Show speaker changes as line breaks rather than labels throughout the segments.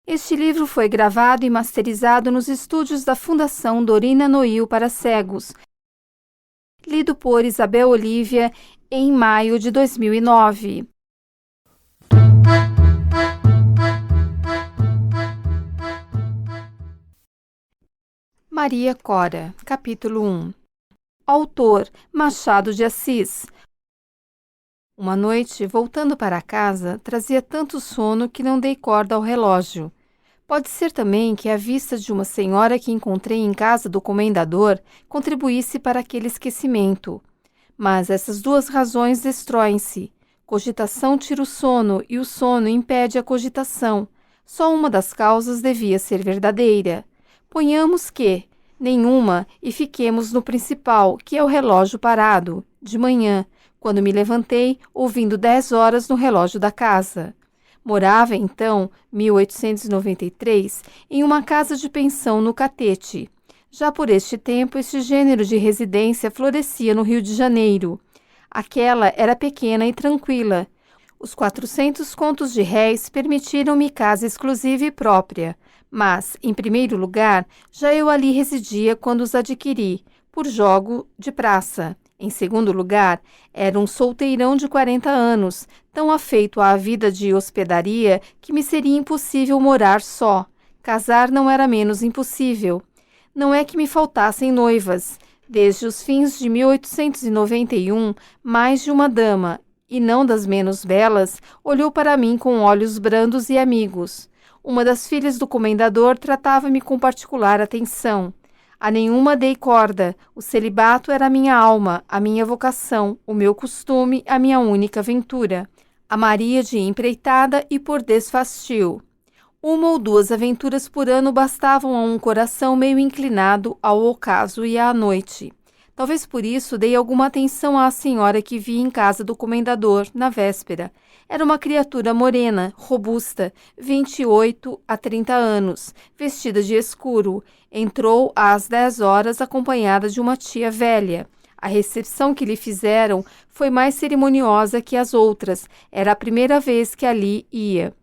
Este livro foi gravado e masterizado nos estúdios da Fundação Dorina Noil para Cegos, lido por Isabel Olívia em maio de 2009. Maria Cora, capítulo 1. Autor Machado de Assis. Uma noite, voltando para casa, trazia tanto sono que não dei corda ao relógio. Pode ser também que a vista de uma senhora que encontrei em casa do comendador contribuísse para aquele esquecimento. Mas essas duas razões destroem-se. Cogitação tira o sono e o sono impede a cogitação. Só uma das causas devia ser verdadeira. Ponhamos que nenhuma e fiquemos no principal, que é o relógio parado, de manhã, quando me levantei, ouvindo 10 horas no relógio da casa. Morava, então, 1893, em uma casa de pensão no Catete. Já por este tempo, este gênero de residência florescia no Rio de Janeiro. Aquela era pequena e tranquila. Os 400 contos de réis permitiram-me casa exclusiva e própria, mas, em primeiro lugar, já eu ali residia quando os adquiri, por jogo de praça. Em segundo lugar, era um solteirão de 40 anos, tão afeito à vida de hospedaria que me seria impossível morar só. Casar não era menos impossível. Não é que me faltassem noivas. Desde os fins de 1891, mais de uma dama, e não das menos belas, olhou para mim com olhos brandos e amigos. Uma das filhas do comendador tratava-me com particular atenção. A nenhuma dei corda. O celibato era a minha alma, a minha vocação, o meu costume, a minha única aventura. A Maria de empreitada e por desfastio. Uma ou duas aventuras por ano bastavam a um coração meio inclinado ao ocaso e à noite. Talvez por isso dei alguma atenção à senhora que vi em casa do comendador, na véspera. Era uma criatura morena, robusta, 28 a 30 anos, vestida de escuro. Entrou às 10 horas acompanhada de uma tia velha. A recepção que lhe fizeram foi mais cerimoniosa que as outras. Era a primeira vez que ali ia.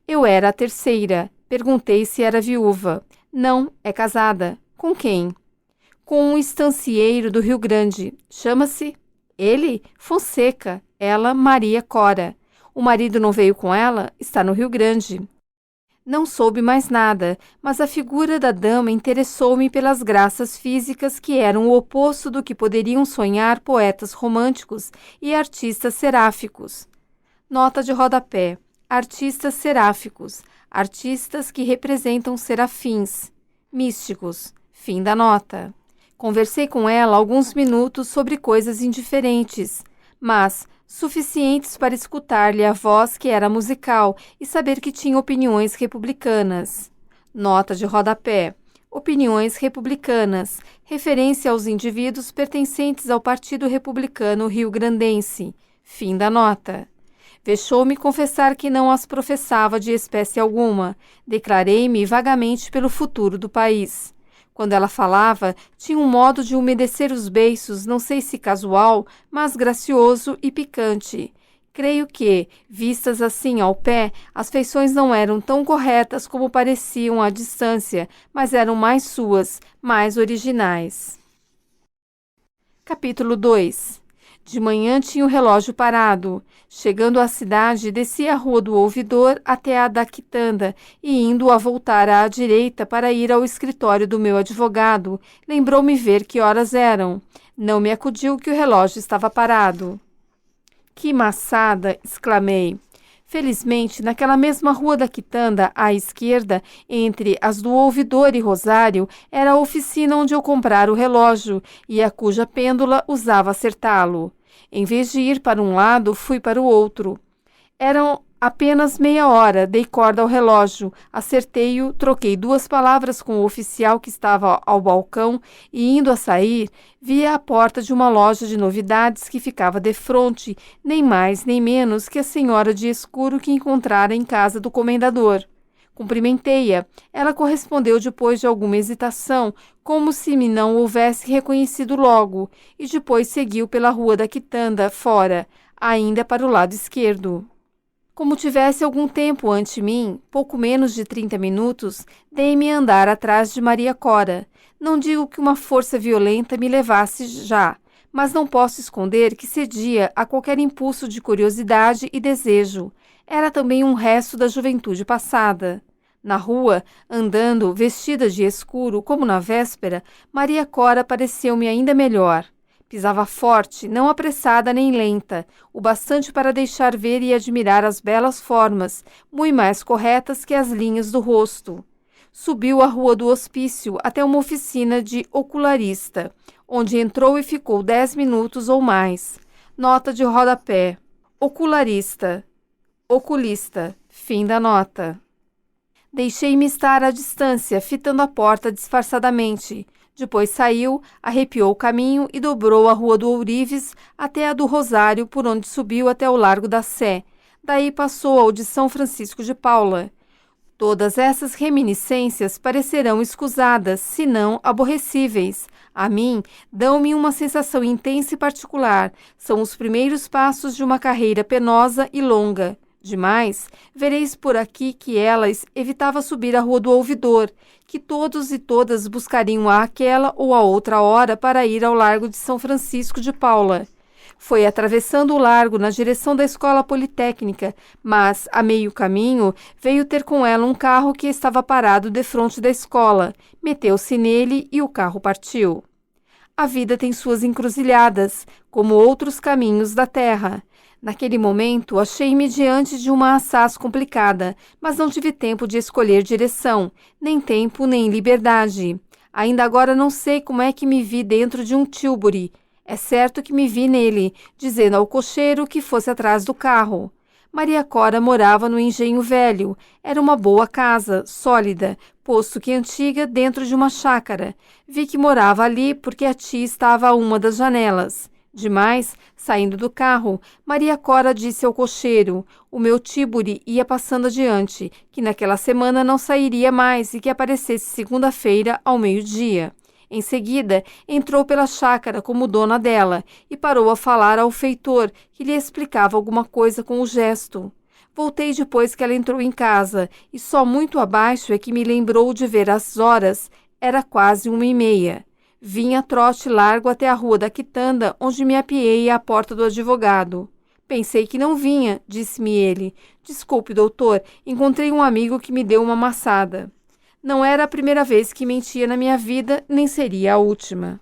Eu era a terceira. Perguntei se era viúva. Não, é casada. Com quem? Com um estancieiro do Rio Grande. Chama-se? Ele? Fonseca. Ela, Maria Cora. O marido não veio com ela? Está no Rio Grande. Não soube mais nada, mas a figura da dama interessou-me pelas graças físicas que eram o oposto do que poderiam sonhar poetas românticos e artistas seráficos. Nota de rodapé. Artistas seráficos. Artistas que representam serafins. Místicos. Fim da nota. Conversei com ela alguns minutos sobre coisas indiferentes, mas suficientes para escutar-lhe a voz que era musical e saber que tinha opiniões republicanas. Nota de rodapé. Opiniões republicanas. Referência aos indivíduos pertencentes ao Partido Republicano Rio-Grandense. Fim da nota. Deixou-me confessar que não as professava de espécie alguma. Declarei-me vagamente pelo futuro do país. Quando ela falava, tinha um modo de umedecer os beiços, não sei se casual, mas gracioso e picante. Creio que, vistas assim ao pé, as feições não eram tão corretas como pareciam à distância, mas eram mais suas, mais originais. Capítulo 2. De manhã tinha o relógio parado. Chegando à cidade, desci a rua do Ouvidor até a da Quitanda e, indo a voltar à direita para ir ao escritório do meu advogado, lembrou-me ver que horas eram. Não me acudiu que o relógio estava parado. Que maçada! Exclamei. Felizmente, naquela mesma rua da Quitanda, à esquerda, entre as do Ouvidor e Rosário, era a oficina onde eu comprara o relógio e a cuja pêndula usava acertá-lo. Em vez de ir para um lado, fui para o outro. Eram apenas meia hora, dei corda ao relógio, acertei-o, troquei 2 palavras com o oficial que estava ao balcão e, indo a sair, vi a porta de uma loja de novidades que ficava defronte, nem mais nem menos que a senhora de escuro que encontrara em casa do comendador. Cumprimentei-a. Ela correspondeu depois de alguma hesitação, como se me não houvesse reconhecido logo, e depois seguiu pela rua da Quitanda, fora, ainda para o lado esquerdo. Como tivesse algum tempo ante mim, pouco menos de 30 minutos, dei-me a andar atrás de Maria Cora. Não digo que uma força violenta me levasse já, mas não posso esconder que cedia a qualquer impulso de curiosidade e desejo. Era também um resto da juventude passada. Na rua, andando, vestida de escuro, como na véspera, Maria Cora pareceu-me ainda melhor. Pisava forte, não apressada nem lenta, o bastante para deixar ver e admirar as belas formas, muito mais corretas que as linhas do rosto. Subiu a rua do Hospício até uma oficina de ocularista, onde entrou e ficou 10 minutos ou mais. Nota de rodapé. Ocularista. Oculista. Fim da nota. Deixei-me estar à distância, fitando a porta disfarçadamente. Depois saiu, arrepiou o caminho e dobrou a Rua do Ourives até a do Rosário, por onde subiu até o Largo da Sé. Daí passou ao de São Francisco de Paula. Todas essas reminiscências parecerão escusadas, se não aborrecíveis. A mim, dão-me uma sensação intensa e particular. São os primeiros passos de uma carreira penosa e longa. Demais, vereis por aqui que elas evitava subir a Rua do Ouvidor, que todos e todas buscariam àquela ou a outra hora para ir ao Largo de São Francisco de Paula. Foi atravessando o largo na direção da Escola Politécnica, mas, a meio caminho, veio ter com ela um carro que estava parado defronte da escola. Meteu-se nele e o carro partiu. A vida tem suas encruzilhadas, como outros caminhos da terra. Naquele momento, achei-me diante de uma assaz complicada, mas não tive tempo de escolher direção, nem tempo nem liberdade. Ainda agora não sei como é que me vi dentro de um Tilbury. É certo que me vi nele, dizendo ao cocheiro que fosse atrás do carro. Maria Cora morava no Engenho Velho. Era uma boa casa, sólida, posto que antiga, dentro de uma chácara. Vi que morava ali porque a tia estava a uma das janelas. Demais, saindo do carro, Maria Cora disse ao cocheiro: o meu Tilbury ia passando adiante, que naquela semana não sairia mais e que aparecesse segunda-feira ao meio-dia. Em seguida, entrou pela chácara como dona dela e parou a falar ao feitor, que lhe explicava alguma coisa com o gesto. Voltei depois que ela entrou em casa, e só muito abaixo é que me lembrou de ver as horas. Era quase 1h30. Vim a trote largo até a Rua da Quitanda, onde me apeei à porta do advogado. Pensei que não vinha, disse-me ele. Desculpe, doutor, encontrei um amigo que me deu uma maçada. Não era a primeira vez que mentia na minha vida, nem seria a última.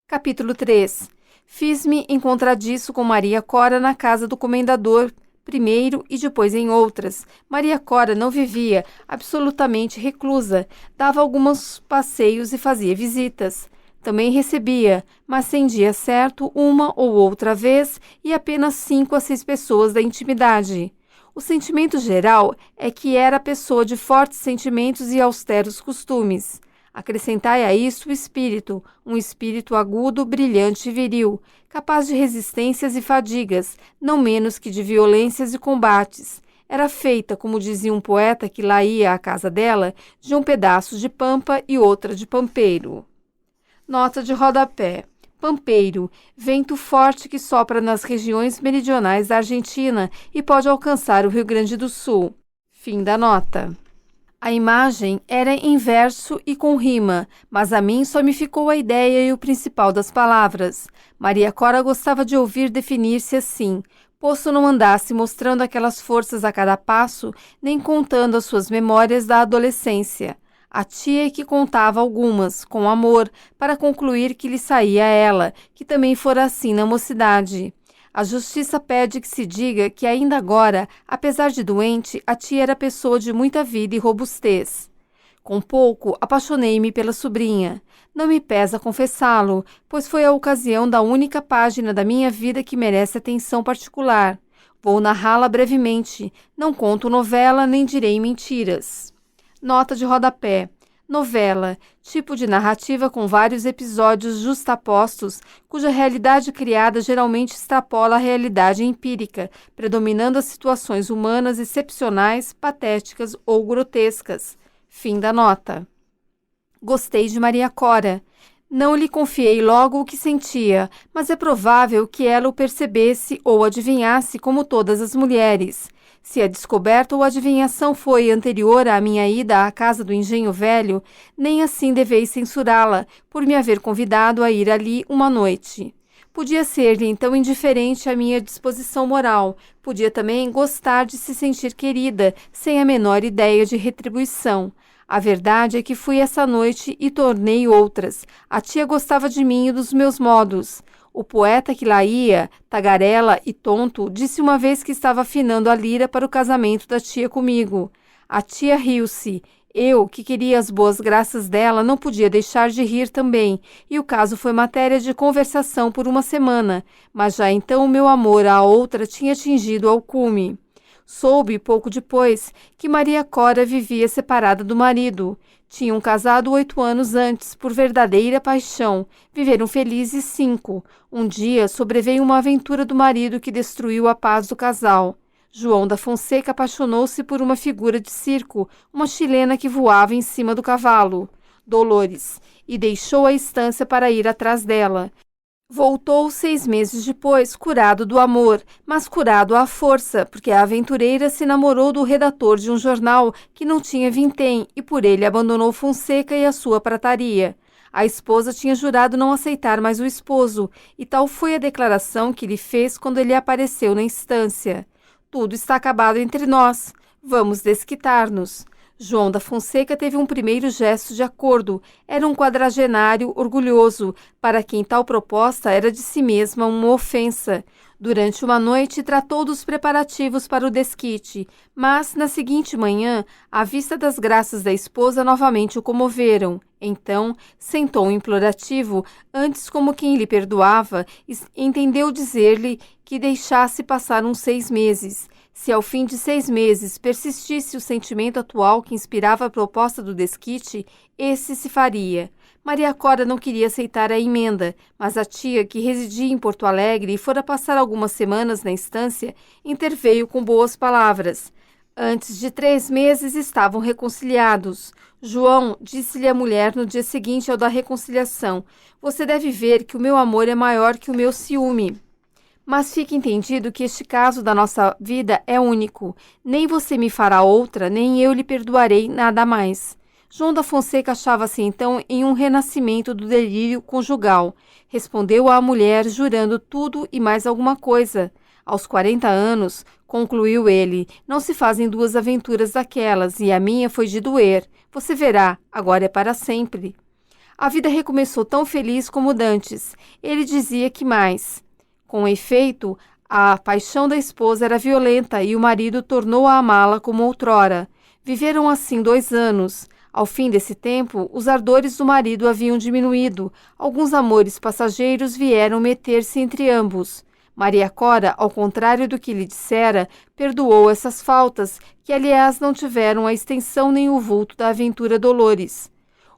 Capítulo 3. Fiz-me encontradiço com Maria Cora na casa do comendador, primeiro e depois em outras. Maria Cora não vivia, absolutamente reclusa, dava alguns passeios e fazia visitas. Também recebia, mas sem dia certo, uma ou outra vez, e apenas 5 a 6 pessoas da intimidade. O sentimento geral é que era pessoa de fortes sentimentos e austeros costumes. Acrescentai a isso o espírito, um espírito agudo, brilhante e viril, capaz de resistências e fadigas, não menos que de violências e combates. Era feita, como dizia um poeta que lá ia à casa dela, de um pedaço de pampa e outra de pampeiro. Nota de rodapé. Pampeiro, vento forte que sopra nas regiões meridionais da Argentina e pode alcançar o Rio Grande do Sul. Fim da nota. A imagem era em verso e com rima, mas a mim só me ficou a ideia e o principal das palavras. Maria Cora gostava de ouvir definir-se assim, posto não andasse mostrando aquelas forças a cada passo, nem contando as suas memórias da adolescência. A tia é que contava algumas, com amor, para concluir que lhe saía ela, que também fora assim na mocidade. A justiça pede que se diga que ainda agora, apesar de doente, a tia era pessoa de muita vida e robustez. Com pouco, apaixonei-me pela sobrinha. Não me pesa confessá-lo, pois foi a ocasião da única página da minha vida que merece atenção particular. Vou narrá-la brevemente, não conto novela nem direi mentiras. Nota de rodapé. Novela, tipo de narrativa com vários episódios justapostos, cuja realidade criada geralmente extrapola a realidade empírica, predominando as situações humanas excepcionais, patéticas ou grotescas. Fim da nota. Gostei de Maria Cora. Não lhe confiei logo o que sentia, mas é provável que ela o percebesse ou adivinhasse como todas as mulheres. Se a descoberta ou adivinhação foi anterior à minha ida à casa do engenho velho, nem assim deveis censurá-la por me haver convidado a ir ali uma noite. Podia ser-lhe então indiferente à minha disposição moral, podia também gostar de se sentir querida, sem a menor ideia de retribuição. A verdade é que fui essa noite e tornei outras. A tia gostava de mim e dos meus modos. O poeta que lá ia, tagarela e tonto, disse uma vez que estava afinando a lira para o casamento da tia comigo. A tia riu-se. Eu, que queria as boas graças dela, não podia deixar de rir também, e o caso foi matéria de conversação por uma semana, mas já então o meu amor à outra tinha atingido ao cume. Soube, pouco depois, que Maria Cora vivia separada do marido. Tinham casado 8 anos antes, por verdadeira paixão. Viveram felizes 5. Um dia sobreveio uma aventura do marido que destruiu a paz do casal. João da Fonseca apaixonou-se por uma figura de circo, uma chilena que voava em cima do cavalo, Dolores, e deixou a estância para ir atrás dela. Voltou 6 meses depois, curado do amor, mas curado à força, porque a aventureira se namorou do redator de um jornal que não tinha vintém e por ele abandonou Fonseca e a sua prataria. A esposa tinha jurado não aceitar mais o esposo, e tal foi a declaração que lhe fez quando ele apareceu na estância. Tudo está acabado entre nós. Vamos desquitar-nos. João da Fonseca teve um primeiro gesto de acordo. Era um quadragenário orgulhoso, para quem tal proposta era de si mesma uma ofensa. Durante uma noite tratou dos preparativos para o desquite, mas, na seguinte manhã, a vista das graças da esposa novamente o comoveram. Então, sem tom implorativo, antes como quem lhe perdoava, entendeu dizer-lhe que deixasse passar uns 6 meses. Se ao fim de 6 meses persistisse o sentimento atual que inspirava a proposta do desquite, esse se faria. Maria Cora não queria aceitar a emenda, mas a tia, que residia em Porto Alegre e fora passar algumas semanas na estância, interveio com boas palavras. Antes de 3 meses estavam reconciliados. João disse-lhe à mulher no dia seguinte ao da reconciliação: "Você deve ver que o meu amor é maior que o meu ciúme. Mas fique entendido que este caso da nossa vida é único. Nem você me fará outra, nem eu lhe perdoarei nada mais." João da Fonseca achava-se então em um renascimento do delírio conjugal. Respondeu à mulher jurando tudo e mais alguma coisa. Aos 40 anos, concluiu ele, não se fazem 2 aventuras daquelas, e a minha foi de doer. Você verá, agora é para sempre. A vida recomeçou tão feliz como dantes. Ele dizia que mais. Com efeito, a paixão da esposa era violenta e o marido tornou a amá-la como outrora. Viveram assim 2 anos. Ao fim desse tempo, os ardores do marido haviam diminuído. Alguns amores passageiros vieram meter-se entre ambos. Maria Cora, ao contrário do que lhe dissera, perdoou essas faltas, que aliás não tiveram a extensão nem o vulto da aventura Dolores.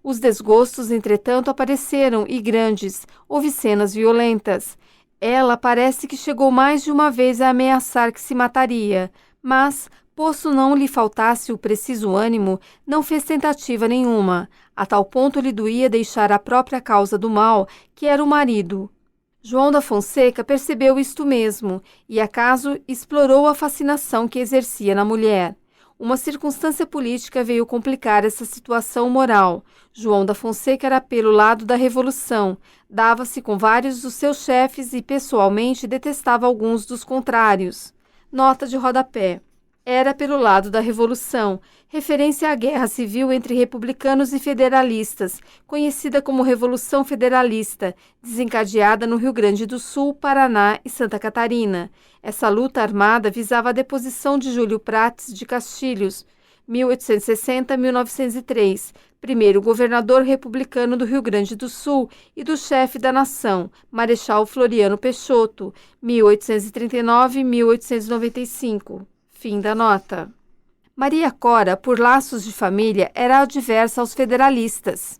Os desgostos, entretanto, apareceram, e grandes. Houve cenas violentas. Ela parece que chegou mais de uma vez a ameaçar que se mataria, mas, posto não lhe faltasse o preciso ânimo, não fez tentativa nenhuma. A tal ponto lhe doía deixar a própria causa do mal, que era o marido. João da Fonseca percebeu isto mesmo, e acaso explorou a fascinação que exercia na mulher. Uma circunstância política veio complicar essa situação moral. João da Fonseca era pelo lado da Revolução, dava-se com vários dos seus chefes e pessoalmente detestava alguns dos contrários. Nota de rodapé. Era pelo lado da Revolução, referência à guerra civil entre republicanos e federalistas, conhecida como Revolução Federalista, desencadeada no Rio Grande do Sul, Paraná e Santa Catarina. Essa luta armada visava a deposição de Júlio Prates de Castilhos, 1860-1903, primeiro governador republicano do Rio Grande do Sul, e do chefe da nação, Marechal Floriano Peixoto, 1839-1895. Fim da nota. Maria Cora, por laços de família, era adversa aos federalistas.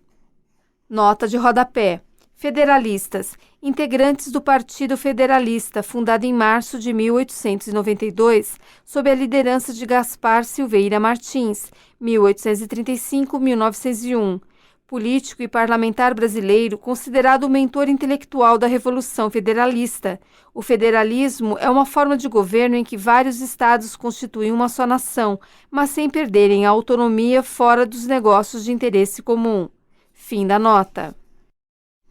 Nota de rodapé. Federalistas, integrantes do Partido Federalista, fundado em março de 1892, sob a liderança de Gaspar Silveira Martins, 1835-1901. político e parlamentar brasileiro, considerado o mentor intelectual da Revolução Federalista. O federalismo é uma forma de governo em que vários estados constituem uma só nação, mas sem perderem a autonomia fora dos negócios de interesse comum. Fim da nota.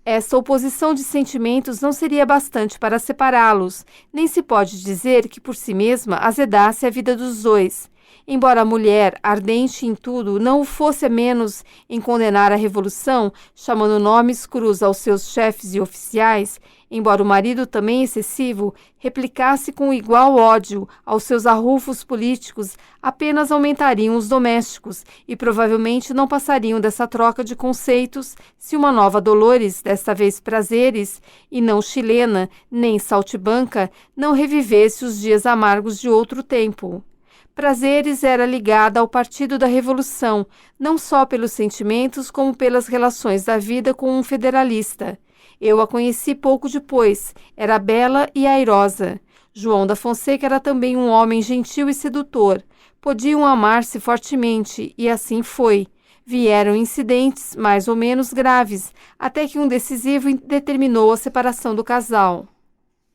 Essa oposição de sentimentos não seria bastante para separá-los, nem se pode dizer que por si mesma azedasse a vida dos dois. Embora a mulher, ardente em tudo, não o fosse a menos em condenar a revolução, chamando nomes crus aos seus chefes e oficiais, embora o marido, também excessivo, replicasse com igual ódio aos seus arrufos políticos, apenas aumentariam os domésticos e provavelmente não passariam dessa troca de conceitos se uma nova Dolores, desta vez Prazeres, e não chilena, nem saltimbanca, não revivesse os dias amargos de outro tempo. Prazeres era ligada ao Partido da Revolução, não só pelos sentimentos como pelas relações da vida com um federalista. Eu a conheci pouco depois, era bela e airosa. João da Fonseca era também um homem gentil e sedutor. Podiam amar-se fortemente, e assim foi. Vieram incidentes mais ou menos graves, até que um decisivo determinou a separação do casal.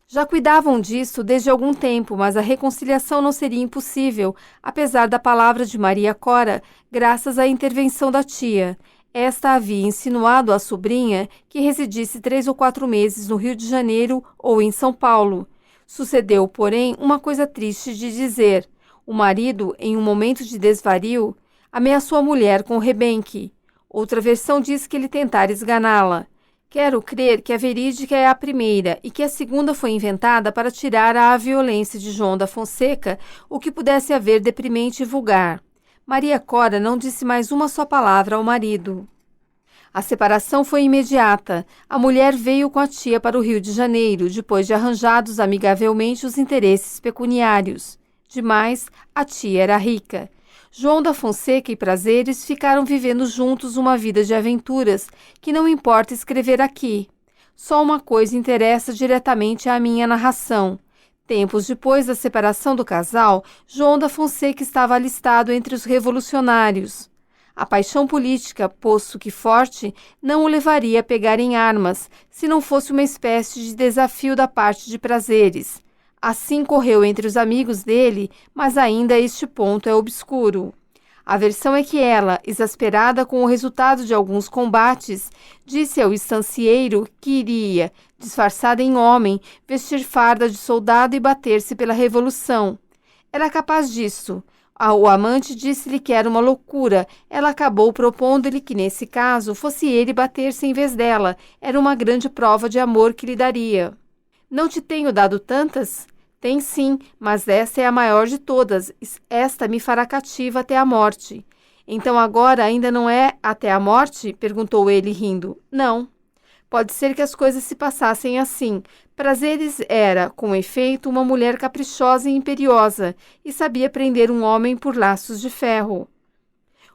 Já cuidavam disso desde algum tempo, mas a reconciliação não seria impossível, apesar da palavra de Maria Cora, graças à intervenção da tia. Esta havia insinuado à sobrinha que residisse 3 ou 4 meses no Rio de Janeiro ou em São Paulo. Sucedeu, porém, uma coisa triste de dizer. O marido, em um momento de desvario, ameaçou a mulher com o rebenque. Outra versão diz que ele tentara esganá-la. Quero crer que a verídica é a primeira e que a segunda foi inventada para tirar à violência de João da Fonseca o que pudesse haver deprimente e vulgar. Maria Cora não disse mais uma só palavra ao marido. A separação foi imediata. A mulher veio com a tia para o Rio de Janeiro, depois de arranjados amigavelmente os interesses pecuniários. Demais, a tia era rica. João da Fonseca e Prazeres ficaram vivendo juntos uma vida de aventuras que não importa escrever aqui. Só uma coisa interessa diretamente à minha narração. Tempos depois da separação do casal, João da Fonseca estava alistado entre os revolucionários. A paixão política, posto que forte, não o levaria a pegar em armas, se não fosse uma espécie de desafio da parte de Prazeres. Assim correu entre os amigos dele, mas ainda este ponto é obscuro. A versão é que ela, exasperada com o resultado de alguns combates, disse ao estancieiro que iria, disfarçada em homem, vestir farda de soldado e bater-se pela revolução. Era capaz disso. O amante disse-lhe que era uma loucura. Ela acabou propondo-lhe que, nesse caso, fosse ele bater-se em vez dela. Era uma grande prova de amor que lhe daria. Não te tenho dado tantas? Tem sim, mas esta é a maior de todas. Esta me fará cativa até a morte. Então agora ainda não é até a morte? Perguntou ele rindo. Não. Pode ser que as coisas se passassem assim. Prazeres era, com efeito, uma mulher caprichosa e imperiosa, e sabia prender um homem por laços de ferro.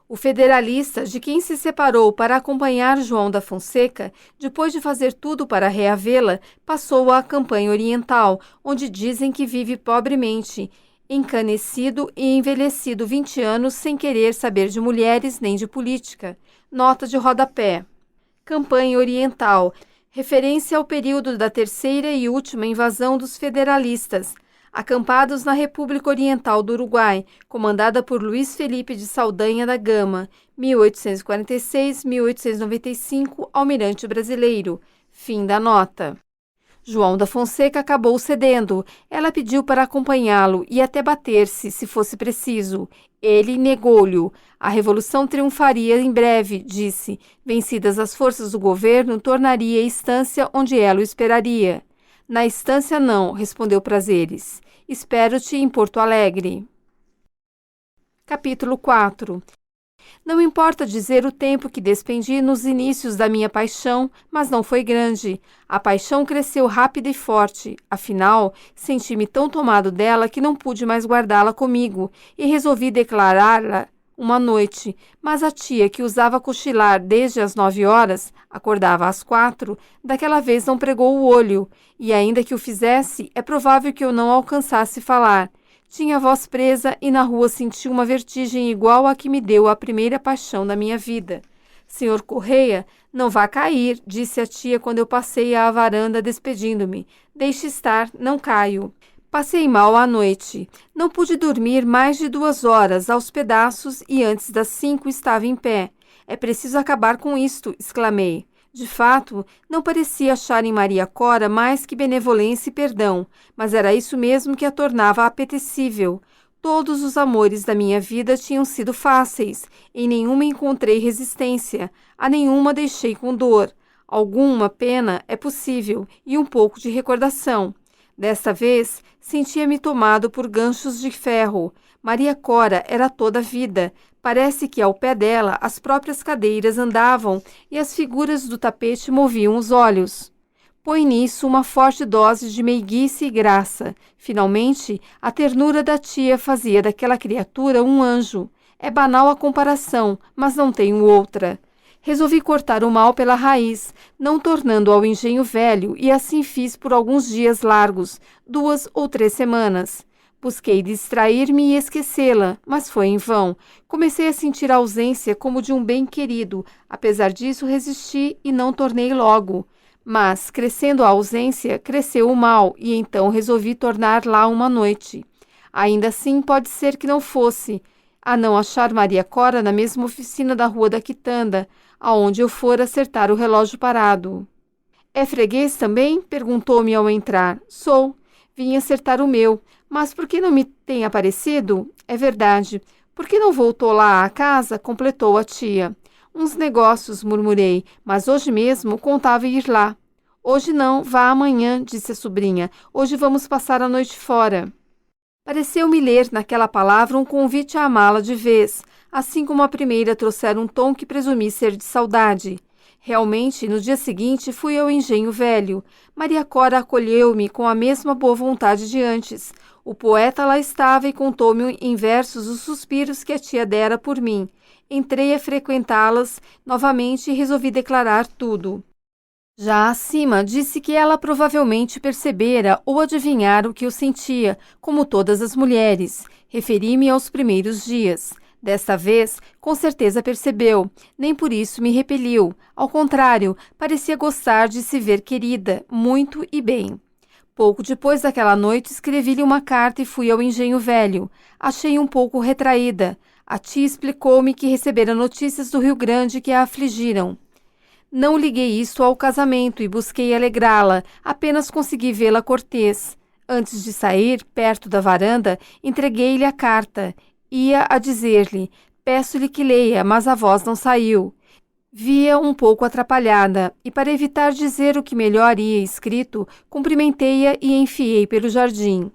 O federalista, de quem se separou para acompanhar João da Fonseca, depois de fazer tudo para reavê-la, passou à campanha oriental, onde dizem que vive pobremente, encanecido e envelhecido 20 anos sem querer saber de mulheres nem de política. Nota de rodapé. Campanha oriental, referência ao período da terceira e última invasão dos federalistas, acampados na República Oriental do Uruguai, comandada por Luiz Felipe de Saldanha da Gama, 1846-1895, almirante brasileiro. Fim da nota. João da Fonseca acabou cedendo. Ela pediu para acompanhá-lo e até bater-se, se fosse preciso. Ele negou-lhe. A revolução triunfaria em breve, disse. Vencidas as forças do governo, tornaria a estância onde ela o esperaria. Na estância não, respondeu Prazeres. Espero-te em Porto Alegre. Capítulo 4. Não importa dizer o tempo que despendi nos inícios da minha paixão, mas não foi grande. A paixão cresceu rápida e forte. Afinal, senti-me tão tomado dela que não pude mais guardá-la comigo e resolvi declará-la uma noite. Mas a tia, que usava cochilar desde as 9 horas, acordava às 4, daquela vez não pregou o olho, e ainda que o fizesse, é provável que eu não alcançasse falar. Tinha a voz presa e na rua senti uma vertigem igual à que me deu a primeira paixão da minha vida. Senhor Correia, não vá cair, disse a tia quando eu passei à varanda despedindo-me. Deixe estar, não caio. Passei mal à noite. Não pude dormir mais de 2 horas, aos pedaços, e antes das 5 estava em pé. É preciso acabar com isto, exclamei. De fato, não parecia achar em Maria Cora mais que benevolência e perdão, mas era isso mesmo que a tornava apetecível. Todos os amores da minha vida tinham sido fáceis, em nenhuma encontrei resistência, a nenhuma deixei com dor. Alguma pena é possível, e um pouco de recordação. Desta vez, sentia-me tomado por ganchos de ferro. Maria Cora era toda vida. Parece que ao pé dela as próprias cadeiras andavam e as figuras do tapete moviam os olhos. Põe nisso uma forte dose de meiguice e graça. Finalmente, a ternura da tia fazia daquela criatura um anjo. É banal a comparação, mas não tenho outra. Resolvi cortar o mal pela raiz, não tornando ao engenho velho, e assim fiz por alguns dias largos, 2 ou 3 semanas. Busquei distrair-me e esquecê-la, mas foi em vão. Comecei a sentir a ausência como de um bem querido. Apesar disso, resisti e não tornei logo. Mas, crescendo a ausência, cresceu o mal, e então resolvi tornar lá uma noite. Ainda assim, pode ser que não fosse, a não achar Maria Cora na mesma oficina da Rua da Quitanda, aonde eu fora acertar o relógio parado. É freguês também? Perguntou-me ao entrar. Sou. Vim acertar o meu. Mas por que não me tem aparecido? É verdade. Por que não voltou lá à casa? Completou a tia. Uns negócios, murmurei, mas hoje mesmo contava ir lá. Hoje não, vá amanhã, disse a sobrinha. Hoje vamos passar a noite fora. Pareceu-me ler naquela palavra um convite a amá-la de vez, assim como a primeira trouxera um tom que presumi ser de saudade. Realmente, no dia seguinte, fui ao engenho velho. Maria Cora acolheu-me com a mesma boa vontade de antes. O poeta lá estava e contou-me em versos os suspiros que a tia dera por mim. Entrei a frequentá-las novamente e resolvi declarar tudo. Já acima, disse que ela provavelmente percebera ou adivinhara o que eu sentia, como todas as mulheres. Referi-me aos primeiros dias. Desta vez, com certeza percebeu, nem por isso me repeliu. Ao contrário, parecia gostar de se ver querida, muito e bem. Pouco depois daquela noite, escrevi-lhe uma carta e fui ao engenho velho. Achei um pouco retraída. A tia explicou-me que recebera notícias do Rio Grande que a afligiram. Não liguei isto ao casamento e busquei alegrá-la, apenas consegui vê-la cortês. Antes de sair, perto da varanda, entreguei-lhe a carta. Ia a dizer-lhe, peço-lhe que leia, mas a voz não saiu. Via um pouco atrapalhada, e para evitar dizer o que melhor ia escrito, cumprimentei-a e enfiei pelo jardim.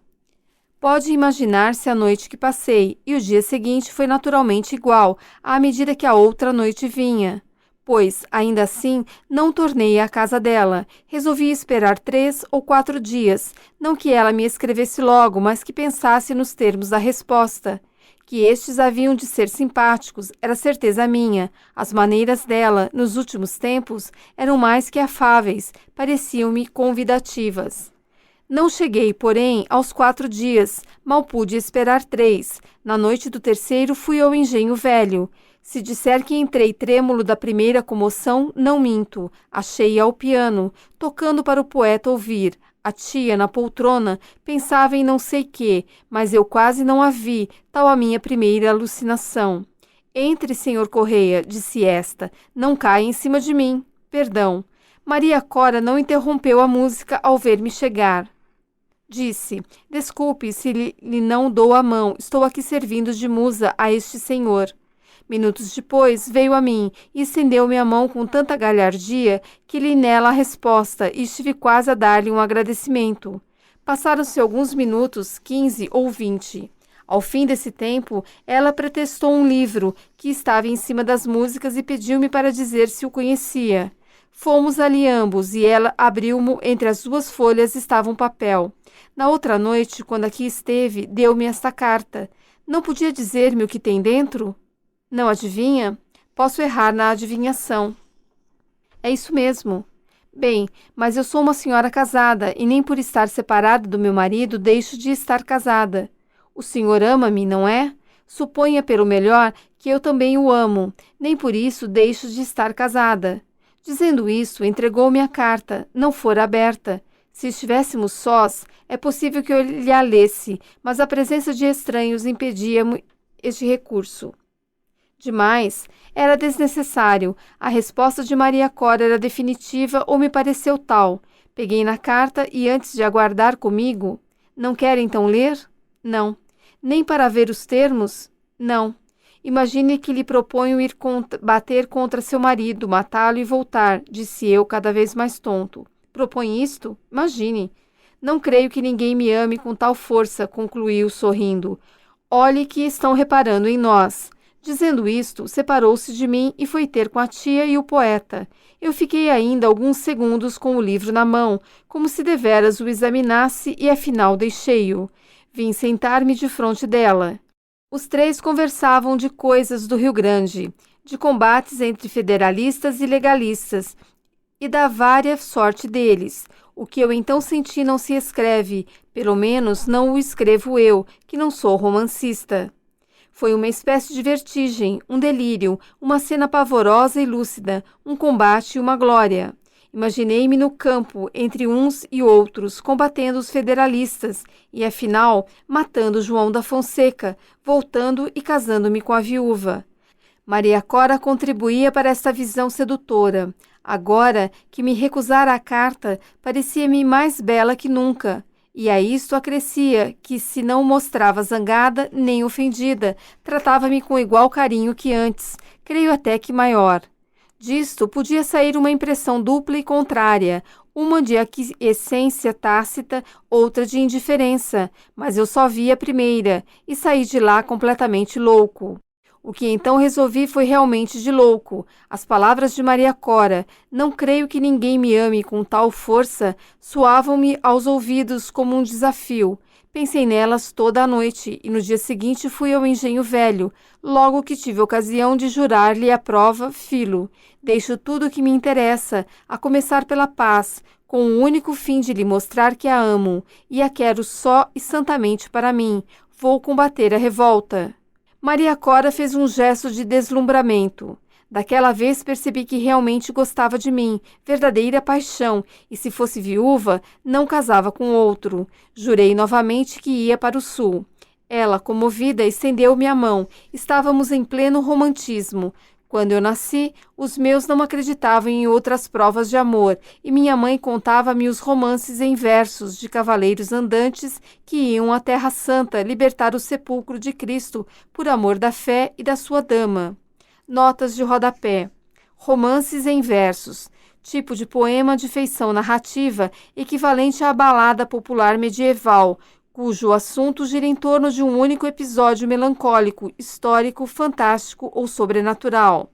Pode imaginar-se a noite que passei, e o dia seguinte foi naturalmente igual, à medida que a outra noite vinha. Pois, ainda assim, não tornei à casa dela. Resolvi esperar 3 ou 4 dias, não que ela me escrevesse logo, mas que pensasse nos termos da resposta. Que estes haviam de ser simpáticos, era certeza minha. As maneiras dela, nos últimos tempos, eram mais que afáveis, pareciam-me convidativas. Não cheguei, porém, aos 4 dias, mal pude esperar 3. Na noite do terceiro fui ao engenho velho. Se disser que entrei trêmulo da primeira comoção, não minto. Achei-a ao piano, tocando para o poeta ouvir. A tia, na poltrona, pensava em não sei quê, mas eu quase não a vi, tal a minha primeira alucinação. Entre, senhor Correia, disse esta, não caia em cima de mim. Perdão. Maria Cora não interrompeu a música ao ver-me chegar. Disse, desculpe se lhe não dou a mão, estou aqui servindo de musa a este senhor. Minutos depois, veio a mim e estendeu-me a mão com tanta galhardia que li nela a resposta e estive quase a dar-lhe um agradecimento. Passaram-se alguns minutos, 15 ou 20. Ao fim desse tempo, ela pretextou um livro que estava em cima das músicas e pediu-me para dizer se o conhecia. Fomos ali ambos e ela abriu-mo, entre as 2 folhas estava um papel. Na outra noite, quando aqui esteve, deu-me esta carta. Não podia dizer-me o que tem dentro? Não adivinha? Posso errar na adivinhação. É isso mesmo. Bem, mas eu sou uma senhora casada e nem por estar separada do meu marido deixo de estar casada. O senhor ama-me, não é? Suponha pelo melhor que eu também o amo, nem por isso deixo de estar casada. Dizendo isso, entregou-me a carta, não fora aberta. Se estivéssemos sós, é possível que eu lhe a lesse, mas a presença de estranhos impedia este recurso. Demais, era desnecessário. A resposta de Maria Cora era definitiva ou me pareceu tal. Peguei na carta e, antes de aguardar comigo, não quer então ler? Não. Nem para ver os termos? Não. Imagine que lhe proponho ir bater contra seu marido, matá-lo e voltar, disse eu, cada vez mais tonto. Propõe isto? Imagine. Não creio que ninguém me ame com tal força, concluiu, sorrindo. Olhe que estão reparando em nós. Dizendo isto, separou-se de mim e foi ter com a tia e o poeta. Eu fiquei ainda alguns segundos com o livro na mão, como se deveras o examinasse e afinal deixei-o. Vim sentar-me defronte dela. Os três conversavam de coisas do Rio Grande, de combates entre federalistas e legalistas, e da vária sorte deles. O que eu então senti não se escreve, pelo menos não o escrevo eu, que não sou romancista. Foi uma espécie de vertigem, um delírio, uma cena pavorosa e lúcida, um combate e uma glória. Imaginei-me no campo, entre uns e outros, combatendo os federalistas e, afinal, matando João da Fonseca, voltando e casando-me com a viúva. Maria Cora contribuía para esta visão sedutora. Agora que me recusara a carta, parecia-me mais bela que nunca. E a isto acrescia que, se não mostrava zangada nem ofendida, tratava-me com igual carinho que antes, creio até que maior. Disto podia sair uma impressão dupla e contrária, uma de aquiescência tácita, outra de indiferença, mas eu só vi a primeira e saí de lá completamente louco. O que então resolvi foi realmente de louco. As palavras de Maria Cora, não creio que ninguém me ame com tal força, soavam-me aos ouvidos como um desafio. Pensei nelas toda a noite e no dia seguinte fui ao Engenho Velho, logo que tive ocasião de jurar-lhe a prova filo. Deixo tudo o que me interessa, a começar pela paz, com o único fim de lhe mostrar que a amo, e a quero só e santamente para mim. Vou combater a revolta. Maria Cora fez um gesto de deslumbramento. Daquela vez percebi que realmente gostava de mim, verdadeira paixão, e se fosse viúva, não casava com outro. Jurei novamente que ia para o sul. Ela, comovida, estendeu-me a mão. Estávamos em pleno romantismo. Quando eu nasci, os meus não acreditavam em outras provas de amor, e minha mãe contava-me os romances em versos de cavaleiros andantes que iam à Terra Santa libertar o sepulcro de Cristo por amor da fé e da sua dama. Notas de rodapé. Romances em versos. Tipo de poema de feição narrativa equivalente à balada popular medieval, cujo assunto gira em torno de um único episódio melancólico, histórico, fantástico ou sobrenatural.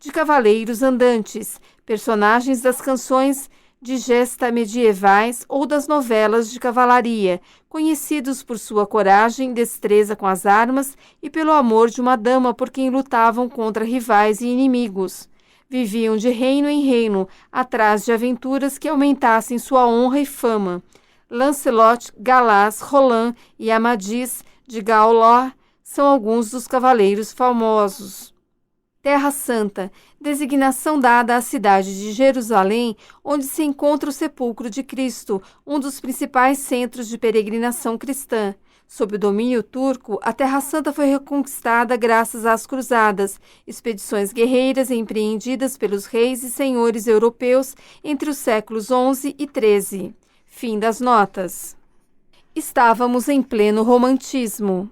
De cavaleiros andantes, personagens das canções de gesta medievais ou das novelas de cavalaria, conhecidos por sua coragem, destreza com as armas e pelo amor de uma dama por quem lutavam contra rivais e inimigos. Viviam de reino em reino, atrás de aventuras que aumentassem sua honra e fama. Lancelot, Galás, Roland e Amadis de Gaulois são alguns dos cavaleiros famosos. Terra Santa, designação dada à cidade de Jerusalém, onde se encontra o sepulcro de Cristo, um dos principais centros de peregrinação cristã. Sob o domínio turco, a Terra Santa foi reconquistada graças às cruzadas, expedições guerreiras empreendidas pelos reis e senhores europeus entre os séculos XI e XIII. Fim das notas. Estávamos em pleno romantismo.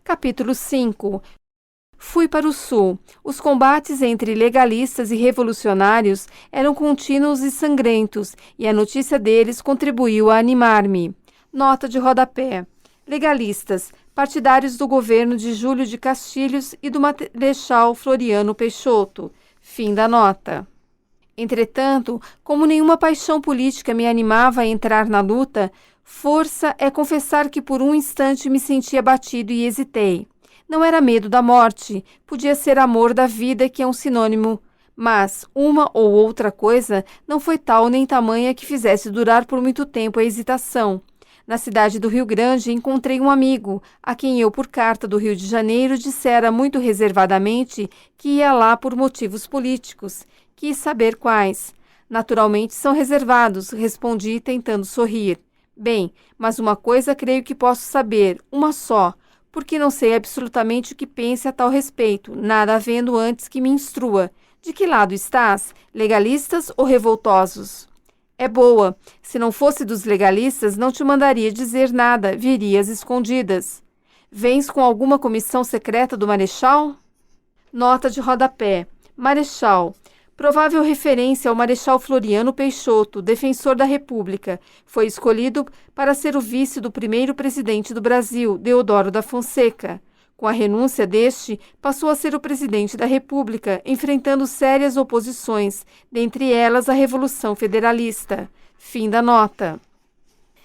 Capítulo 5. Fui para o sul. Os combates entre legalistas e revolucionários eram contínuos e sangrentos, e a notícia deles contribuiu a animar-me. Nota de rodapé. Legalistas, partidários do governo de Júlio de Castilhos e do Marechal Floriano Peixoto. Fim da nota. Entretanto, como nenhuma paixão política me animava a entrar na luta, força é confessar que por um instante me senti abatido e hesitei. Não era medo da morte, podia ser amor da vida, que é um sinônimo, mas uma ou outra coisa não foi tal nem tamanha que fizesse durar por muito tempo a hesitação. Na cidade do Rio Grande, encontrei um amigo, a quem eu, por carta do Rio de Janeiro, dissera muito reservadamente que ia lá por motivos políticos. Quis saber quais. Naturalmente são reservados, respondi, tentando sorrir. Bem, mas uma coisa creio que posso saber, uma só, porque não sei absolutamente o que pense a tal respeito, nada havendo antes que me instrua. De que lado estás? Legalistas ou revoltosos? É boa. Se não fosse dos legalistas, não te mandaria dizer nada, virias escondidas. Vens com alguma comissão secreta do Marechal? Nota de rodapé. Marechal. Provável referência ao Marechal Floriano Peixoto, defensor da República. Foi escolhido para ser o vice do primeiro presidente do Brasil, Deodoro da Fonseca. Com a renúncia deste, passou a ser o presidente da República, enfrentando sérias oposições, dentre elas a Revolução Federalista. Fim da nota.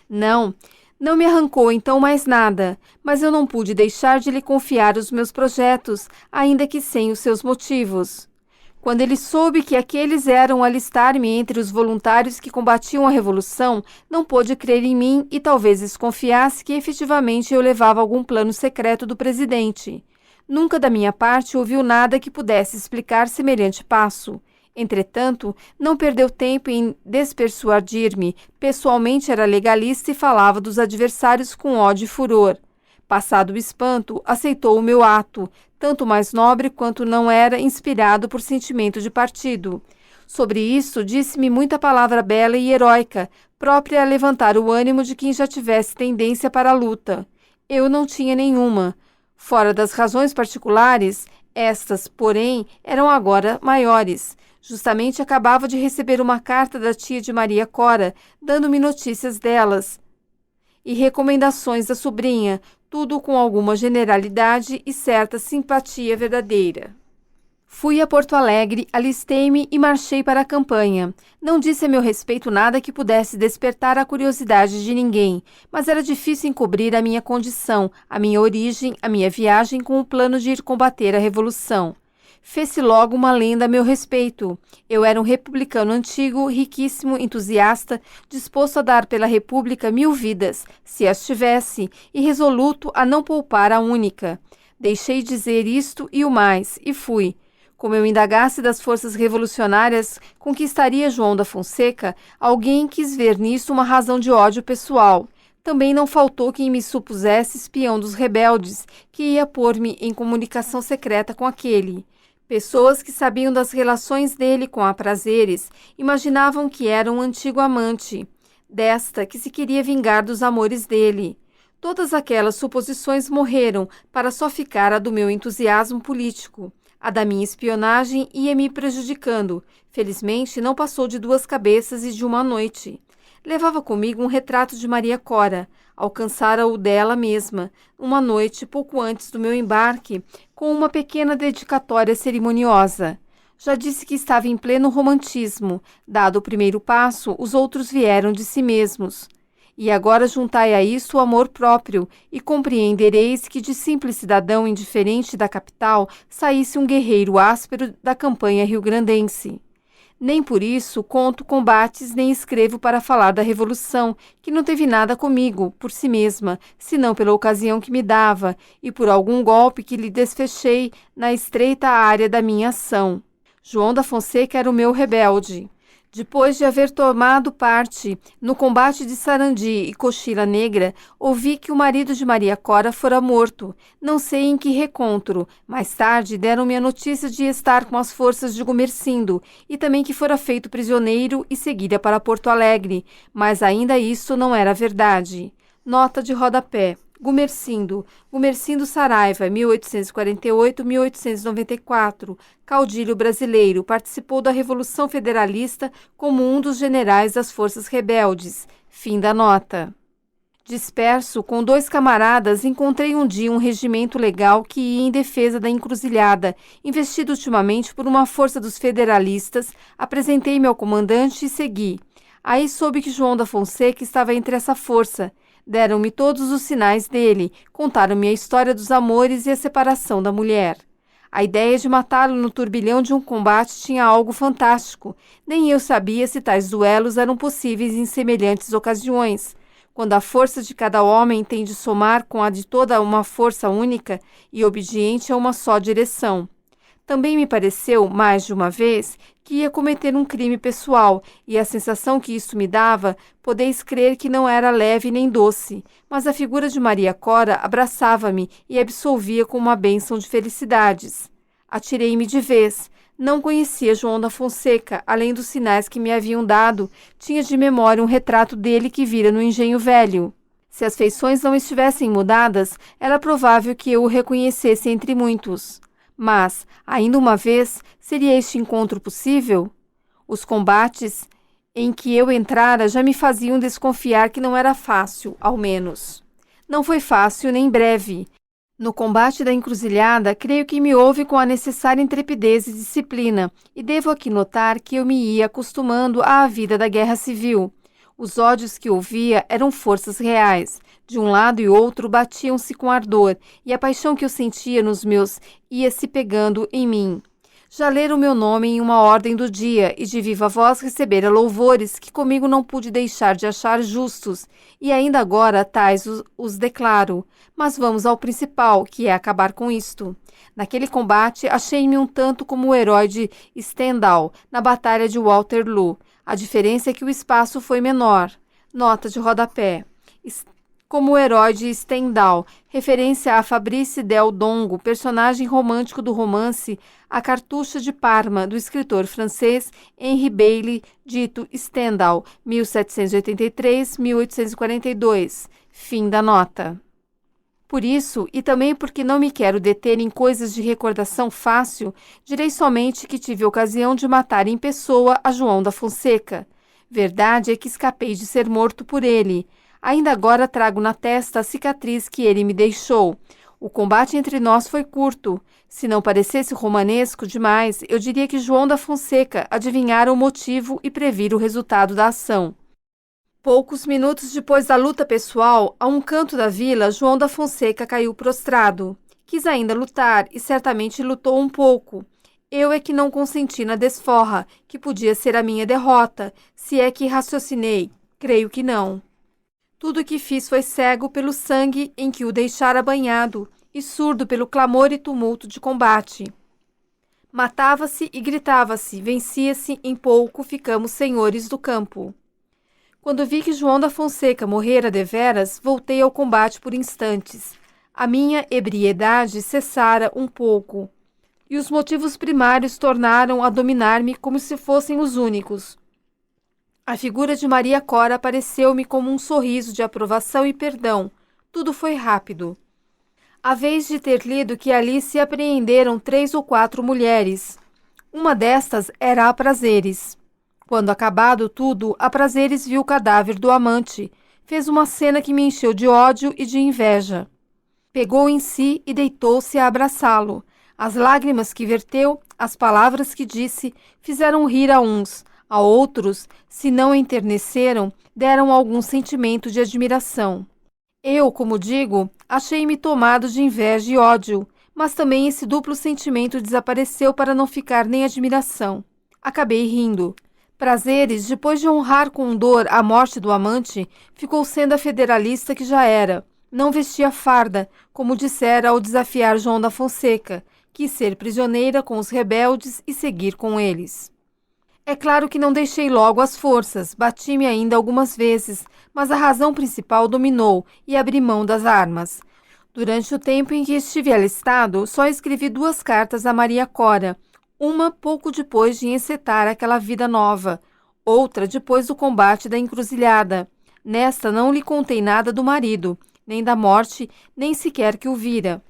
Não me arrancou então mais nada, mas eu não pude deixar de lhe confiar os meus projetos, ainda que sem os seus motivos. Quando ele soube que aqueles eram alistar-me entre os voluntários que combatiam a Revolução, não pôde crer em mim e talvez desconfiasse que efetivamente eu levava algum plano secreto do presidente. Nunca da minha parte ouviu nada que pudesse explicar semelhante passo. Entretanto, não perdeu tempo em despersuadir-me. Pessoalmente era legalista e falava dos adversários com ódio e furor. Passado o espanto, aceitou o meu ato, tanto mais nobre quanto não era inspirado por sentimento de partido. Sobre isso, disse-me muita palavra bela e heróica, própria a levantar o ânimo de quem já tivesse tendência para a luta. Eu não tinha nenhuma. Fora das razões particulares, estas, porém, eram agora maiores. Justamente acabava de receber uma carta da tia de Maria Cora, dando-me notícias delas e recomendações da sobrinha, tudo com alguma generalidade e certa simpatia verdadeira. Fui a Porto Alegre, alistei-me e marchei para a campanha. Não disse a meu respeito nada que pudesse despertar a curiosidade de ninguém, mas era difícil encobrir a minha condição, a minha origem, a minha viagem com o plano de ir combater a Revolução. Fez-se logo uma lenda a meu respeito. Eu era um republicano antigo, riquíssimo, entusiasta, disposto a dar pela República 1000 vidas, se as tivesse, e resoluto a não poupar a única. Deixei dizer isto e o mais, e fui. Como eu indagasse das forças revolucionárias conquistaria João da Fonseca, alguém quis ver nisso uma razão de ódio pessoal. Também não faltou quem me supusesse espião dos rebeldes, que ia pôr-me em comunicação secreta com aquele. Pessoas que sabiam das relações dele com a Prazeres imaginavam que era um antigo amante, desta que se queria vingar dos amores dele. Todas aquelas suposições morreram para só ficar a do meu entusiasmo político. A da minha espionagem ia me prejudicando. Felizmente, não passou de 2 cabeças e de uma noite. Levava comigo um retrato de Maria Cora. Alcançara-o dela mesma, uma noite pouco antes do meu embarque, com uma pequena dedicatória cerimoniosa. Já disse que estava em pleno romantismo. Dado o primeiro passo, os outros vieram de si mesmos. E agora juntai a isso o amor próprio, e compreendereis que de simples cidadão indiferente da capital saísse um guerreiro áspero da campanha rio-grandense. Nem por isso conto combates nem escrevo para falar da Revolução, que não teve nada comigo, por si mesma, senão pela ocasião que me dava, e por algum golpe que lhe desfechei na estreita área da minha ação. João da Fonseca era o meu rebelde. Depois de haver tomado parte no combate de Sarandi e Cochila Negra, ouvi que o marido de Maria Cora fora morto. Não sei em que recontro. Mais tarde deram-me a notícia de estar com as forças de Gumersindo e também que fora feito prisioneiro e seguira para Porto Alegre. Mas ainda isso não era verdade. Nota de rodapé. Gumersindo Saraiva, 1848-1894, caudilho brasileiro, participou da Revolução Federalista como um dos generais das forças rebeldes. Fim da nota. Disperso, com 2 camaradas, encontrei um dia um regimento legal que ia em defesa da encruzilhada, investido ultimamente por uma força dos federalistas, apresentei-me ao comandante e segui. Aí soube que João da Fonseca estava entre essa força. Deram-me todos os sinais dele, contaram-me a história dos amores e a separação da mulher. A ideia de matá-lo no turbilhão de um combate tinha algo fantástico. Nem eu sabia se tais duelos eram possíveis em semelhantes ocasiões. quando a força de cada homem tem de somar com a de toda uma força única e obediente a uma só direção. Também me pareceu, mais de uma vez, que ia cometer um crime pessoal, e a sensação que isso me dava, podeis crer que não era leve nem doce, mas a figura de Maria Cora abraçava-me e absolvia com uma bênção de felicidades. Atirei-me de vez. Não conhecia João da Fonseca, além dos sinais que me haviam dado, tinha de memória um retrato dele que vira no Engenho Velho. Se as feições não estivessem mudadas, era provável que eu o reconhecesse entre muitos. Mas, ainda uma vez, seria este encontro possível? Os combates em que eu entrara já me faziam desconfiar que não era fácil, ao menos. Não foi fácil nem breve. No combate da encruzilhada, creio que me houve com a necessária intrepidez e disciplina, e devo aqui notar que eu me ia acostumando à vida da guerra civil. Os ódios que ouvia eram forças reais. De um lado e outro batiam-se com ardor, e a paixão que eu sentia nos meus ia se pegando em mim. Já lera o meu nome em uma ordem do dia, e de viva voz recebera louvores que comigo não pude deixar de achar justos, e ainda agora tais os declaro. Mas vamos ao principal, que é acabar com isto. Naquele combate, achei-me um tanto como o herói de Stendhal, na Batalha de Waterloo. A diferença é que o espaço foi menor. Nota de rodapé. Como o herói de Stendhal, referência a Fabrice Del Dongo, personagem romântico do romance A Cartucha de Parma, do escritor francês Henri Bailly, dito Stendhal, 1783-1842. Fim da nota. Por isso, e também porque não me quero deter em coisas de recordação fácil, direi somente que tive ocasião de matar em pessoa a João da Fonseca. Verdade é que escapei de ser morto por ele. Ainda agora trago na testa a cicatriz que ele me deixou. O combate entre nós foi curto. Se não parecesse romanesco demais, eu diria que João da Fonseca adivinhara o motivo e previra o resultado da ação. Poucos minutos depois da luta pessoal, a um canto da vila, João da Fonseca caiu prostrado. Quis ainda lutar e certamente lutou um pouco. Eu é que não consenti na desforra, que podia ser a minha derrota, se é que raciocinei. Creio que não. Tudo o que fiz foi cego pelo sangue em que o deixara banhado e surdo pelo clamor e tumulto de combate. Matava-se e gritava-se, vencia-se, em pouco ficamos senhores do campo. Quando vi que João da Fonseca morrera deveras, voltei ao combate por instantes. A minha ebriedade cessara um pouco, e os motivos primários tornaram a dominar-me como se fossem os únicos. A figura de Maria Cora apareceu-me como um sorriso de aprovação e perdão. Tudo foi rápido. A vez de ter lido que ali se apreenderam 3 ou 4 mulheres. Uma destas era a Prazeres. Quando acabado tudo, a Prazeres viu o cadáver do amante. Fez uma cena que me encheu de ódio e de inveja. Pegou em si e deitou-se a abraçá-lo. As lágrimas que verteu, as palavras que disse, fizeram rir a uns. A outros, se não enterneceram, deram algum sentimento de admiração. Eu, como digo, achei-me tomado de inveja e ódio, mas também esse duplo sentimento desapareceu para não ficar nem admiração. Acabei rindo. Prazeres, depois de honrar com dor a morte do amante, ficou sendo a federalista que já era. Não vestia farda, como dissera ao desafiar João da Fonseca, quis ser prisioneira com os rebeldes e seguir com eles. É claro que não deixei logo as forças, bati-me ainda algumas vezes, mas a razão principal dominou e abri mão das armas. Durante o tempo em que estive alistado, só escrevi 2 cartas a Maria Cora, uma pouco depois de encetar aquela vida nova, outra depois do combate da encruzilhada. Nesta não lhe contei nada do marido, nem da morte, nem sequer que o vira.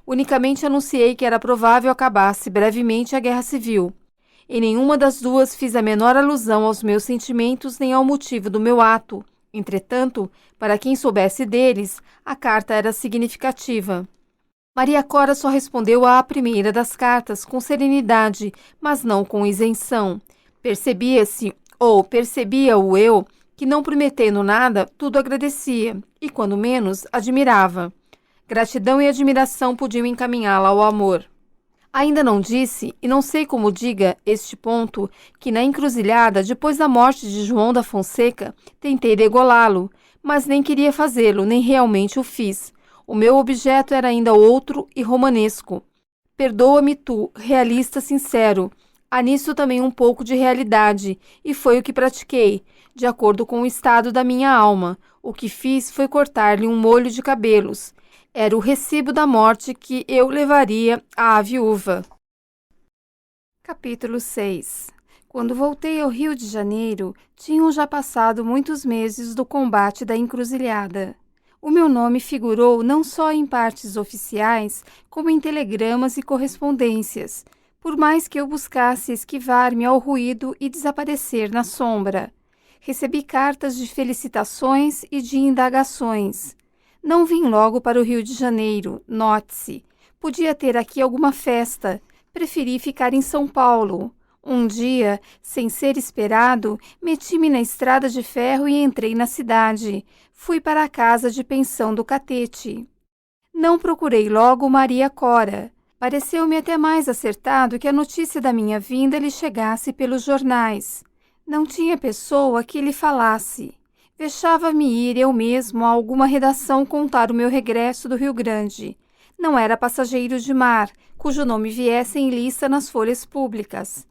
Unicamente anunciei que era provável acabasse brevemente a guerra civil. Em nenhuma das duas fiz a menor alusão aos meus sentimentos nem ao motivo do meu ato. Entretanto, para quem soubesse deles, a carta era significativa. Maria Cora só respondeu à primeira das cartas com serenidade, mas não com isenção. Percebia-se, ou percebia-o eu, que não prometendo nada, tudo agradecia, e quando menos, admirava. Gratidão e admiração podiam encaminhá-la ao amor. Ainda não disse, e não sei como diga este ponto, que na encruzilhada, depois da morte de João da Fonseca, tentei degolá-lo, mas nem queria fazê-lo, nem realmente o fiz. O meu objeto era ainda outro e romanesco. Perdoa-me tu, realista sincero. Há nisso também um pouco de realidade, e foi o que pratiquei, de acordo com o estado da minha alma. O que fiz foi cortar-lhe um molho de cabelos. Era o recibo da morte que eu levaria à viúva. Capítulo 6. Quando voltei ao Rio de Janeiro, tinham já passado muitos meses do combate da encruzilhada. O meu nome figurou não só em partes oficiais, como em telegramas e correspondências, por mais que eu buscasse esquivar-me ao ruído e desaparecer na sombra. Recebi cartas de felicitações e de indagações. Não vim logo para o Rio de Janeiro, note-se. Podia ter aqui alguma festa. Preferi ficar em São Paulo. Um dia, sem ser esperado, meti-me na estrada de ferro e entrei na cidade. Fui para a casa de pensão do Catete. Não procurei logo Maria Cora. Pareceu-me até mais acertado que a notícia da minha vinda lhe chegasse pelos jornais. Não tinha pessoa que lhe falasse. Deixava-me ir eu mesmo a alguma redação contar o meu regresso do Rio Grande. Não era passageiro de mar, cujo nome viesse em lista nas folhas públicas.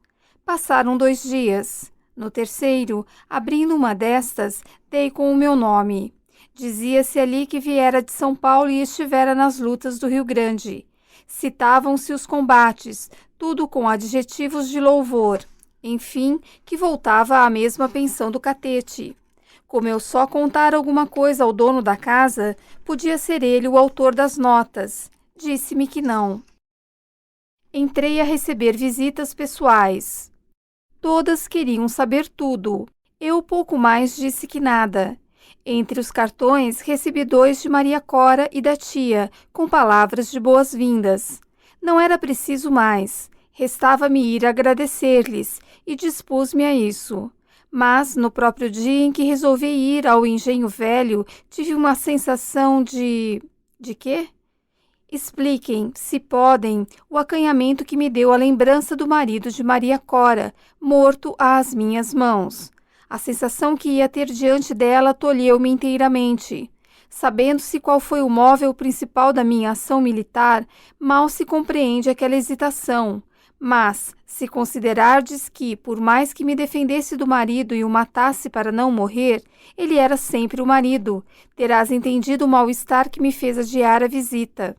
Passaram 2 dias. No terceiro, abrindo uma destas, dei com o meu nome. Dizia-se ali que viera de São Paulo e estivera nas lutas do Rio Grande. Citavam-se os combates, tudo com adjetivos de louvor. Enfim, que voltava à mesma pensão do Catete. Como eu só contara alguma coisa ao dono da casa, podia ser ele o autor das notas. Disse-me que não. Entrei a receber visitas pessoais. Todas queriam saber tudo. Eu pouco mais disse que nada. Entre os cartões, recebi 2 de Maria Cora e da tia, com palavras de boas-vindas. Não era preciso mais. Restava-me ir agradecer-lhes, e dispus-me a isso. Mas, no próprio dia em que resolvi ir ao Engenho Velho, tive uma sensação de... De quê? Expliquem, se podem, o acanhamento que me deu a lembrança do marido de Maria Cora, morto às minhas mãos. A sensação que ia ter diante dela tolheu-me inteiramente. Sabendo-se qual foi o móvel principal da minha ação militar, mal se compreende aquela hesitação. Mas, se considerardes que, por mais que me defendesse do marido e o matasse para não morrer, ele era sempre o marido, terás entendido o mal-estar que me fez adiar a visita.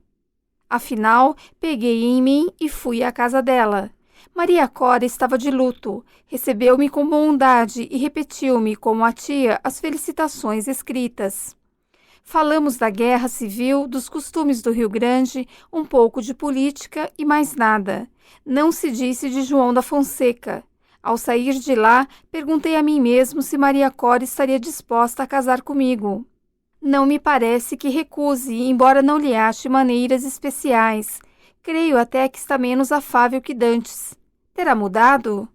Afinal, peguei em mim e fui à casa dela. Maria Cora estava de luto. Recebeu-me com bondade e repetiu-me, como a tia, as felicitações escritas. Falamos da guerra civil, dos costumes do Rio Grande, um pouco de política e mais nada. Não se disse de João da Fonseca. Ao sair de lá, perguntei a mim mesmo se Maria Cora estaria disposta a casar comigo. Não me parece que recuse, embora não lhe ache maneiras especiais. Creio até que está menos afável que dantes. Terá mudado?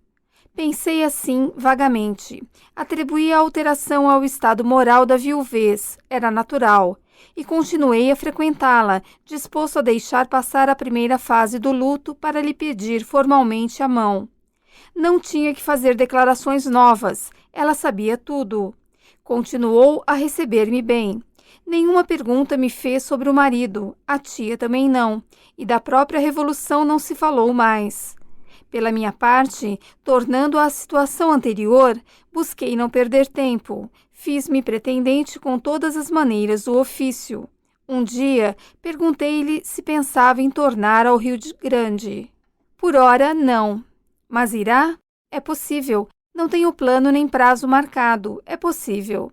Pensei assim, vagamente. Atribuí a alteração ao estado moral da viuvez, era natural, e continuei a frequentá-la, disposto a deixar passar a primeira fase do luto para lhe pedir formalmente a mão. Não tinha que fazer declarações novas, ela sabia tudo. Continuou a receber-me bem. Nenhuma pergunta me fez sobre o marido, a tia também não, e da própria revolução não se falou mais. Pela minha parte, tornando à situação anterior, busquei não perder tempo. Fiz-me pretendente com todas as maneiras do ofício. Um dia, perguntei-lhe se pensava em tornar ao Rio Grande. Por ora, não. Mas irá? É possível. Não tenho plano nem prazo marcado. É possível.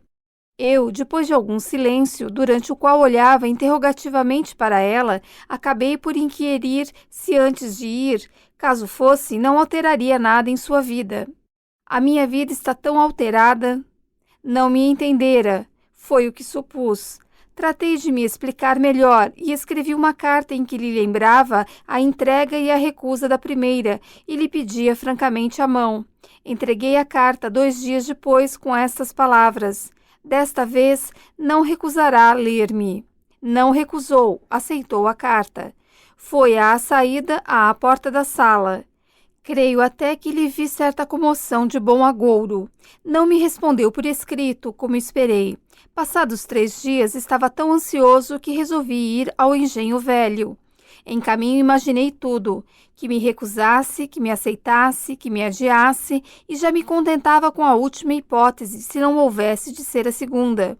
Eu, depois de algum silêncio, durante o qual olhava interrogativamente para ela, acabei por inquirir se antes de ir, caso fosse, não alteraria nada em sua vida. A minha vida está tão alterada. Não me entendera. Foi o que supus. Tratei de me explicar melhor e escrevi uma carta em que lhe lembrava a entrega e a recusa da primeira e lhe pedia francamente a mão. Entreguei a carta 2 dias depois com estas palavras: desta vez não recusará ler-me. Não recusou, aceitou a carta. Foi à saída à porta da sala. Creio até que lhe vi certa comoção de bom agouro. Não me respondeu por escrito, como esperei. Passados 3 dias, estava tão ansioso que resolvi ir ao engenho velho. Em caminho imaginei tudo, que me recusasse, que me aceitasse, que me adiasse, e já me contentava com a última hipótese, se não houvesse de ser a segunda.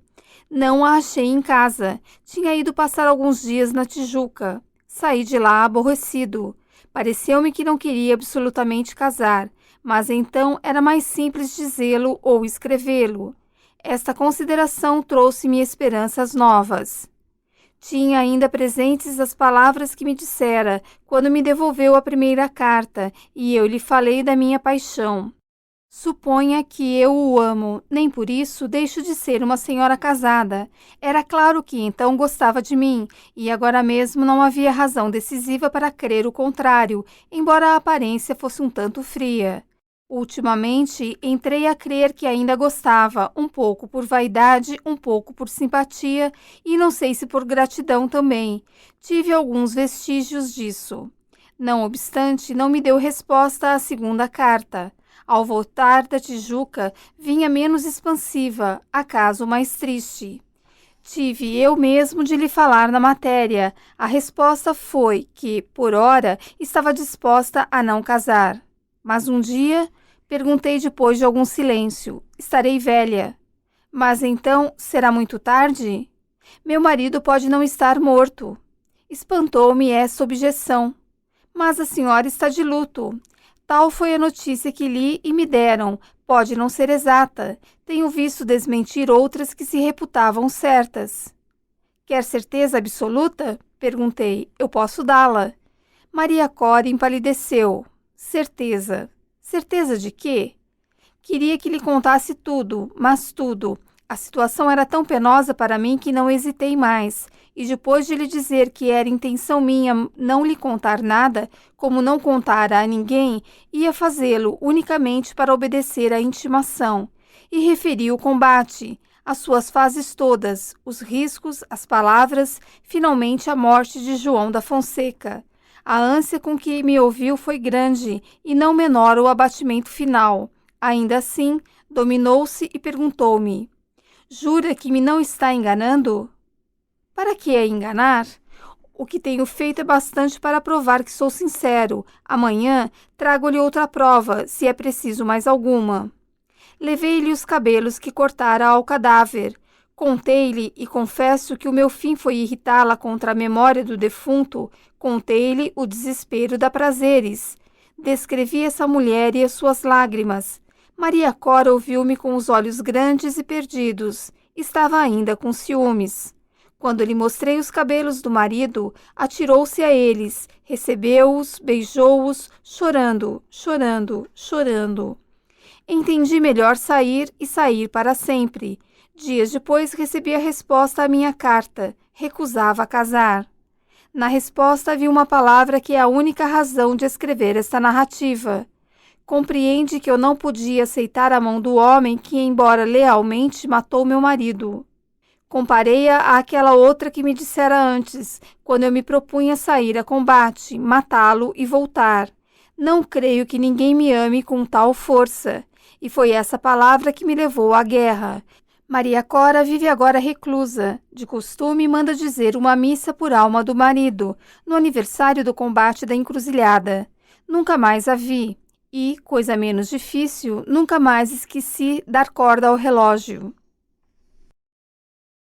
Não a achei em casa. Tinha ido passar alguns dias na Tijuca. Saí de lá aborrecido. Pareceu-me que não queria absolutamente casar, mas então era mais simples dizê-lo ou escrevê-lo. Esta consideração trouxe-me esperanças novas. Tinha ainda presentes as palavras que me dissera quando me devolveu a primeira carta, e eu lhe falei da minha paixão. Suponha que eu o amo, nem por isso deixo de ser uma senhora casada. Era claro que então gostava de mim, e agora mesmo não havia razão decisiva para crer o contrário, embora a aparência fosse um tanto fria. Ultimamente, entrei a crer que ainda gostava, um pouco por vaidade, um pouco por simpatia, e não sei se por gratidão também. Tive alguns vestígios disso. Não obstante, não me deu resposta à segunda carta. Ao voltar da Tijuca, vinha menos expansiva, acaso mais triste. Tive eu mesmo de lhe falar na matéria. A resposta foi que, por ora, estava disposta a não casar. Mas um dia, perguntei depois de algum silêncio, estarei velha. Mas então será muito tarde? Meu marido pode não estar morto. Espantou-me essa objeção. Mas a senhora está de luto. Tal foi a notícia que li e me deram. Pode não ser exata. Tenho visto desmentir outras que se reputavam certas. Quer certeza absoluta? Perguntei. Eu posso dá-la. Maria Cora empalideceu. Certeza. Certeza de quê? Queria que lhe contasse tudo, mas tudo. A situação era tão penosa para mim que não hesitei mais, e depois de lhe dizer que era intenção minha não lhe contar nada, como não contara a ninguém, ia fazê-lo unicamente para obedecer à intimação. E referi o combate, as suas fases todas, os riscos, as palavras, finalmente a morte de João da Fonseca. A ânsia com que me ouviu foi grande, e não menor o abatimento final. Ainda assim, dominou-se e perguntou-me: jura que me não está enganando? Para que é enganar? O que tenho feito é bastante para provar que sou sincero. Amanhã trago-lhe outra prova, se é preciso mais alguma. Levei-lhe os cabelos que cortara ao cadáver. Contei-lhe, e confesso que o meu fim foi irritá-la contra a memória do defunto, contei-lhe o desespero da Prazeres. Descrevi essa mulher e as suas lágrimas. Maria Cora ouviu-me com os olhos grandes e perdidos. Estava ainda com ciúmes. Quando lhe mostrei os cabelos do marido, atirou-se a eles, recebeu-os, beijou-os, chorando, chorando, chorando. Entendi melhor sair e sair para sempre. Dias depois recebi a resposta à minha carta. Recusava casar. Na resposta havia uma palavra que é a única razão de escrever esta narrativa. Compreende que eu não podia aceitar a mão do homem que, embora lealmente, matou meu marido. Comparei-a àquela outra que me dissera antes, quando eu me propunha sair a combate, matá-lo e voltar. Não creio que ninguém me ame com tal força. E foi essa palavra que me levou à guerra. Maria Cora vive agora reclusa. De costume, manda dizer uma missa por alma do marido, no aniversário do combate da encruzilhada. Nunca mais a vi. E, coisa menos difícil, nunca mais esqueci dar corda ao relógio.